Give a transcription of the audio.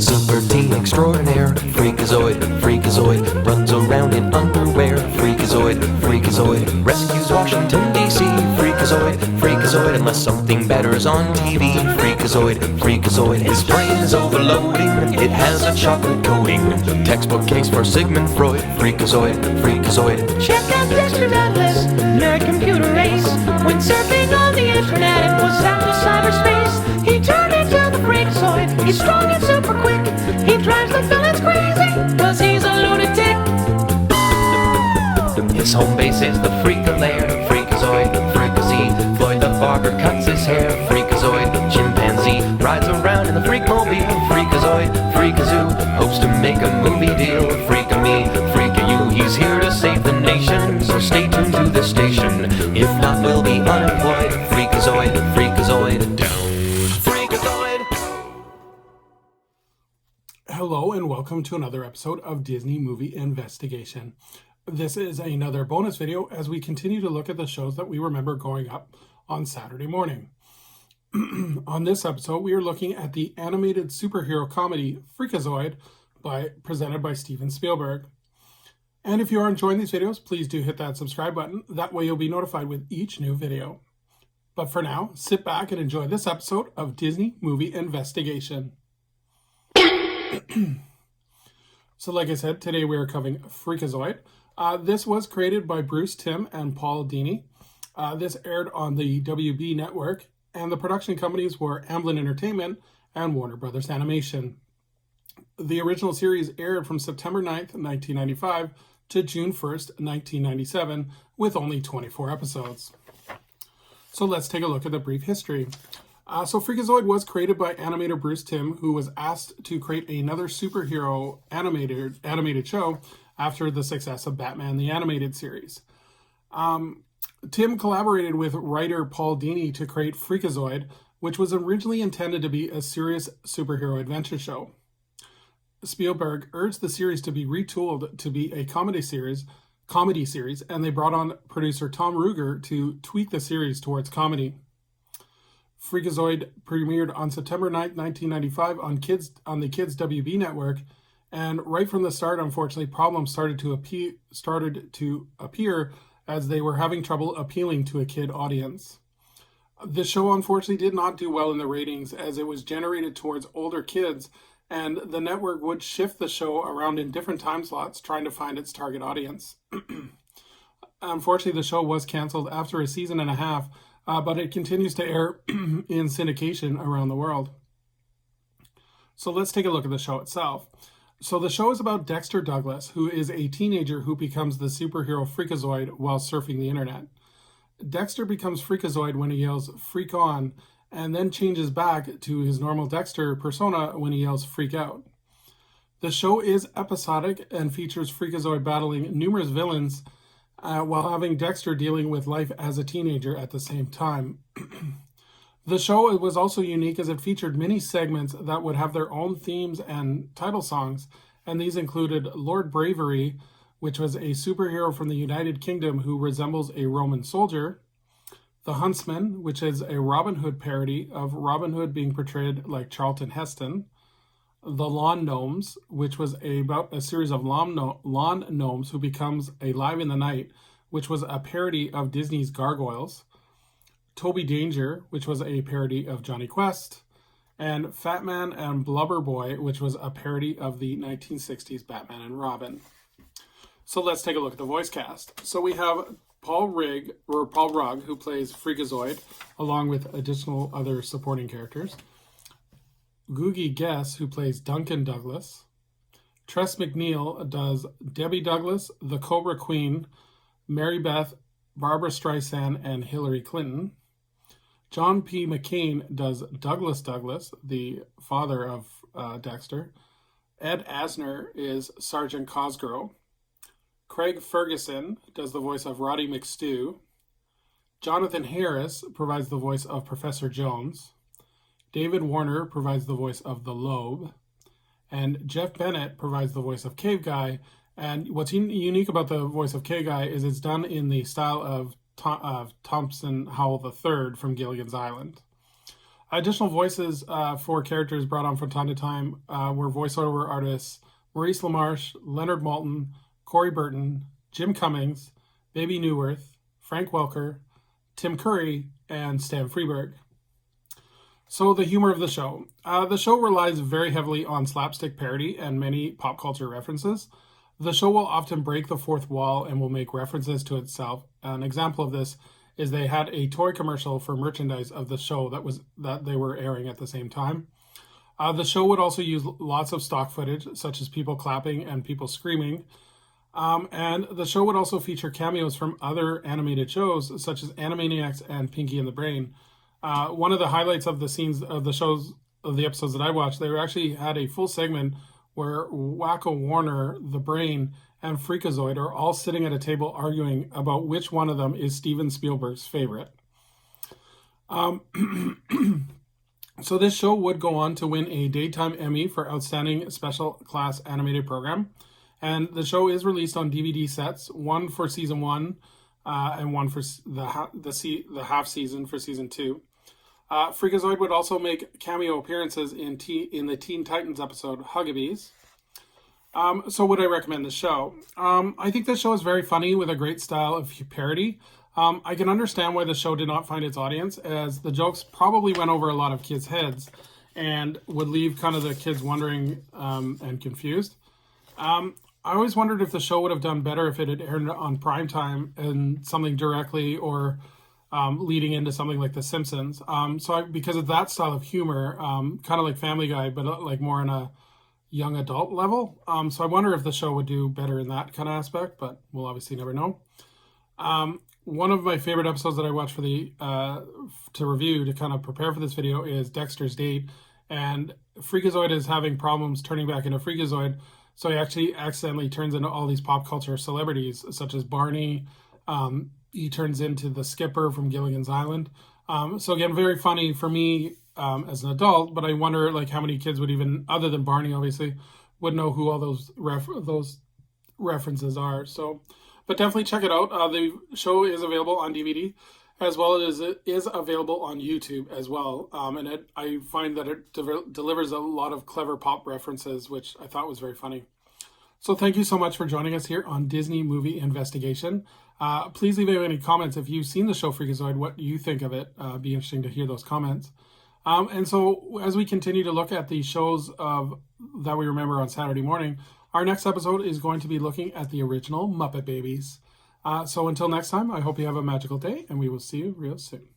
super teen extraordinaire. Freakazoid, Freakazoid, runs around in underwear. Freakazoid, Freakazoid, rescues Washington DC. Freakazoid, Freakazoid, unless something better's on TV. Freakazoid, Freakazoid, his brain is overloading. It has a chocolate coating. Textbook case for Sigmund Freud. Freakazoid, Freakazoid. Check out Dexter Douglas, nerd computer race. When surfing on the internet, it was out of cyberspace. He turned into the Freakazoid. He's strong and super quick. He drives the villains crazy, cause he's a lunatic. His home base is the Freaka-lair. Freakazoid, Freakazy, Floyd the barber cuts his hair. Freakazoid, chimpanzee, rides around in the Freakmobile. Freakazoid, Freakazoo, hopes to make a movie deal. Freaka-me, Freaka-you, he's here to save the nation. So stay tuned to this station, if not we'll be unemployed. Freakazoid, Freakazoid, down. Freakazoid! Hello and welcome to another episode of Disney Movie Investigation. This is another bonus video as we continue to look at the shows that we remember growing up on Saturday morning. On this episode, we are looking at the animated superhero comedy Freakazoid presented by Steven Speilberg. And if you are enjoying these videos, please do hit that subscribe button. That way you'll be notified with each new video. But for now, sit back and enjoy this episode of Disney Movie Investigation. So like I said, today we are covering Freakazoid. This was created by Bruce Timm and Paul Dini. This aired on the WB network, and the production companies were Amblin Entertainment and Warner Brothers Animation. The original series aired from September 9th, 1995 to June 1st, 1997, with only 24 episodes. So let's take a look at the brief history. So Freakazoid was created by animator Bruce Timm, who was asked to create another superhero animated show after the success of Batman the Animated Series. Timm collaborated with writer Paul Dini to create Freakazoid, which was originally intended to be a serious superhero adventure show. Spielberg urged the series to be retooled to be a comedy series, and they brought on producer Tom Ruegger to tweak the series towards comedy. Freakazoid premiered on September 9th, 1995 on the Kids WB network, and right from the start, unfortunately, problems started to appear as they were having trouble appealing to a kid audience. The show unfortunately did not do well in the ratings as it was generated towards older kids, and the network would shift the show around in different time slots trying to find its target audience. Unfortunately, the show was canceled after a season and a half, but it continues to air in syndication around the world. So let's take a look at the show itself. So the show is about Dexter Douglas, who is a teenager who becomes the superhero Freakazoid while surfing the internet. Dexter becomes Freakazoid when he yells "Freak on!" and then changes back to his normal Dexter persona when he yells "Freak out!" The show is episodic and features Freakazoid battling numerous villains while having Dexter dealing with life as a teenager at the same time. The show was also unique as it featured mini segments that would have their own themes and title songs, and these included Lord Bravery, which was a superhero from the United Kingdom who resembles a Roman soldier, The Huntsman, which is a Robin Hood parody of Robin Hood being portrayed like Charlton Heston, The Lawn Gnomes, which was about a series of lawn gnomes who becomes alive in the night, which was a parody of Disney's Gargoyles, Toby Danger, which was a parody of Johnny Quest, and Fat Man and Blubber Boy, which was a parody of the 1960s Batman and Robin. So let's take a look at the voice cast. So we have Paul Rugg, who plays Freakazoid, along with additional other supporting characters. Googie Guess, who plays Duncan Douglas. Tress MacNeille does Debbie Douglas, the Cobra Queen, Mary Beth, Barbara Streisand, and Hillary Clinton. John P. McCain does Douglas, the father of Dexter. Ed Asner is Sergeant Cosgrove. Craig Ferguson does the voice of Roddy McStew. Jonathan Harris provides the voice of Professor Jones. David Warner provides the voice of the Lobe. And Jeff Bennett provides the voice of Cave Guy. And what's unique about the voice of Cave Guy is it's done in the style of Thompson Howell III from Gilligan's Island. Additional voices for characters brought on from time to time were voiceover artists Maurice LaMarche, Leonard Maltin, Corey Burton, Jim Cummings, Baby Newworth, Frank Welker, Tim Curry, and Stan Freberg. So the humor of the show. The show relies very heavily on slapstick parody and many pop culture references. The show will often break the fourth wall and will make references to itself. An example of this is they had a toy commercial for merchandise of the show that they were airing at the same time. The show would also use lots of stock footage, such as people clapping and people screaming. And the show would also feature cameos from other animated shows, such as Animaniacs and Pinky and the Brain. One of the highlights of the scenes of the episodes that I watched, they actually had a full segment where Wacko Warner, the Brain, and Freakazoid are all sitting at a table arguing about which one of them is Steven Spielberg's favorite. So this show would go on to win a Daytime Emmy for Outstanding Special Class Animated Program. And the show is released on DVD sets, one for season 1 and one for the half season for season 2. Freakazoid would also make cameo appearances in the Teen Titans episode Huggabees. So would I recommend the show? I think the show is very funny with a great style of parody. I can understand why the show did not find its audience, as the jokes probably went over a lot of kids' heads and would leave kind of the kids wondering and confused. I always wondered if the show would have done better if it had aired on primetime and something directly or leading into something like The Simpsons. Because of that style of humor, kind of like Family Guy, but like more on a young adult level. So I wonder if the show would do better in that kind of aspect, but we'll obviously never know. One of my favorite episodes that I watched for to review to kind of prepare for this video is Dexter's Date, and Freakazoid is having problems turning back into Freakazoid, so he actually accidentally turns into all these pop culture celebrities, such as Barney. He turns into the Skipper from Gilligan's Island. So again, very funny for me as an adult, but I wonder like how many kids would even, other than Barney obviously, would know who all those references are. So, but definitely check it out. The show is available on DVD, as well as it is available on YouTube as well. And I find that it delivers a lot of clever pop references, which I thought was very funny. So thank you so much for joining us here on Disney Movie Investigation. Please leave any comments if you've seen the show Freakazoid, what you think of it. Be interesting to hear those comments. And so as we continue to look at the shows that we remember on Saturday morning, our next episode is going to be looking at the original Muppet Babies. So until next time, I hope you have a magical day, and we will see you real soon.